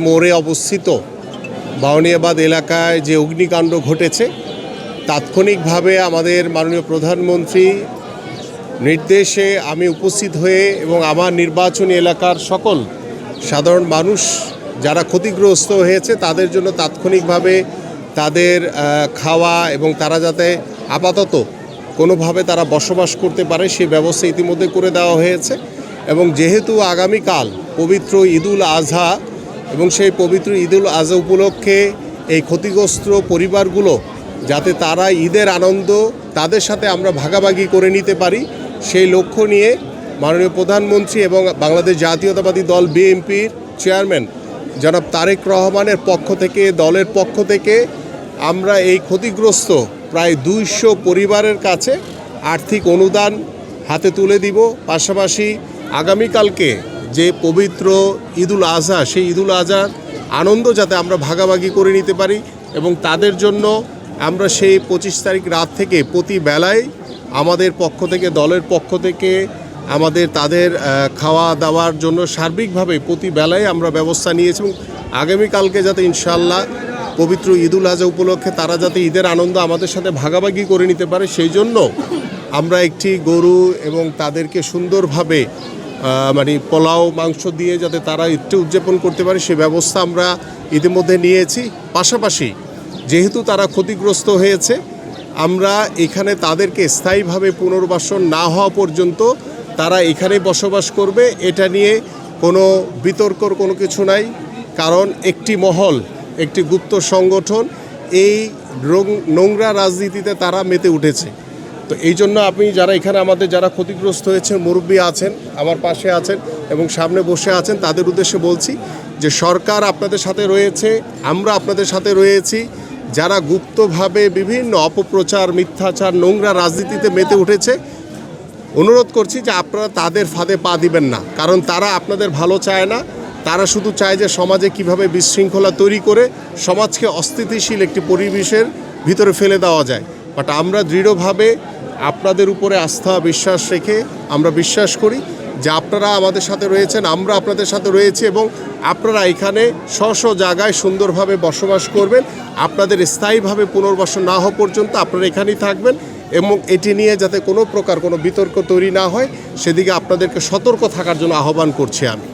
মোড়ে অবস্থিত বাউনিয়াবাদ এলাকায় যে অগ্নিকাণ্ড ঘটেছে, তাৎক্ষণিকভাবে আমাদের মাননীয় প্রধানমন্ত্রী নির্দেশে আমি উপস্থিত হয়ে এবং আমার নির্বাচনী এলাকার সকল সাধারণ মানুষ যারা ক্ষতিগ্রস্ত হয়েছে তাদের জন্য তাৎক্ষণিকভাবে তাদের খাওয়া এবং তারা যাতে আপাতত কোনোভাবে তারা বসবাস করতে পারে সেই ব্যবস্থা ইতিমধ্যে করে দেওয়া হয়েছে। এবং যেহেতু আগামীকাল পবিত্র ঈদুল আজহা এবং সেই পবিত্র ঈদুল আজহা উপলক্ষে এই ক্ষতিগ্রস্ত পরিবারগুলো যাতে তারা ঈদের আনন্দ তাদের সাথে আমরা ভাগাভাগি করে নিতে পারি, সেই লক্ষ্য নিয়ে মাননীয় প্রধানমন্ত্রী এবং বাংলাদেশ জাতীয়তাবাদী দল বিএনপির চেয়ারম্যান জনাব তারেক রহমানের পক্ষ থেকে, দলের পক্ষ থেকে আমরা এই ক্ষতিগ্রস্ত প্রায় 200 পরিবারের কাছে আর্থিক অনুদান হাতে তুলে দিব। পাশাপাশি আগামীকালকে যে পবিত্র ঈদুল আজহা, সেই ঈদুল আজহার আনন্দ যাতে আমরা ভাগাভাগি করে নিতে পারি এবং তাদের জন্য আমরা সেই 25 তারিখ রাত থেকে প্রতি বেলায় আমাদের পক্ষ থেকে, দলের পক্ষ থেকে আমাদের তাদের খাওয়া দাওয়ার জন্য সার্বিকভাবে প্রতি বেলায় আমরা ব্যবস্থা নিয়েছি এবং আগামীকালকে যাতে ইনশাআল্লাহ পবিত্র ঈদুল আজহা উপলক্ষে তারা যাতে ঈদের আনন্দ আমাদের সাথে ভাগাভাগি করে নিতে পারে, সেই জন্য আমরা একটি গরু এবং তাদেরকে সুন্দরভাবে মানে পোলাও মাংস দিয়ে যাতে তারা ঈদটা উদযাপন করতে পারে সে ব্যবস্থা আমরা ইতিমধ্যে নিয়েছি। পাশাপাশি যেহেতু তারা ক্ষতিগ্রস্ত হয়েছে, আমরা এখানে তাদেরকে স্থায়ীভাবে পুনর্বাসন না হওয়া পর্যন্ত তারা এখানেই বসবাস করবে, এটা নিয়ে কোনো বিতর্কর কোনো কিছু নাই। কারণ একটি মহল, একটি গুপ্ত সংগঠন এই নোংরা রাজনীতিতে তারা মেতে উঠেছে। তো এই জন্য আপনি যারা এখানে আমাদের যারা ক্ষতিগ্রস্ত হয়েছেন, মুরব্বী আছেন, আমার পাশে আছেন এবং সামনে বসে আছেন, তাদের উদ্দেশ্যে বলছি যে সরকার আপনাদের সাথে রয়েছে, আমরা আপনাদের সাথে রয়েছি। যারা গুপ্তভাবে বিভিন্ন অপপ্রচার, মিথ্যাচার, নোংরা রাজনীতিতে মেতে উঠেছে, অনুরোধ করছি যে আপনারা তাদের ফাঁদে পা দিবেন না। কারণ তারা আপনাদের ভালো চায় না, তারা শুধু চায় যে সমাজে কিভাবে বিশৃঙ্খলা তৈরি করে সমাজকে অস্থিতিশীল একটি পরিবেশের ভিতরে ফেলে দেওয়া যায়। বাট আমরা দৃঢ়ভাবে আপনাদের উপরে আস্থা বিশ্বাস রেখে আমরা বিশ্বাস করি যে আপনারা আমাদের সাথে রয়েছেন, আমরা আপনাদের সাথে রয়েছি এবং আপনারা এখানে স্ব জায়গায় সুন্দরভাবে বসবাস করবেন। আপনাদের স্থায়ীভাবে পুনর্বাসন না হওয়া পর্যন্ত আপনারা এখানেই থাকবেন এবং এটি নিয়ে যাতে কোনো প্রকার কোনো বিতর্ক তৈরি না হয় সেদিকে আপনাদেরকে সতর্ক থাকার জন্য আহ্বান করছি আমি।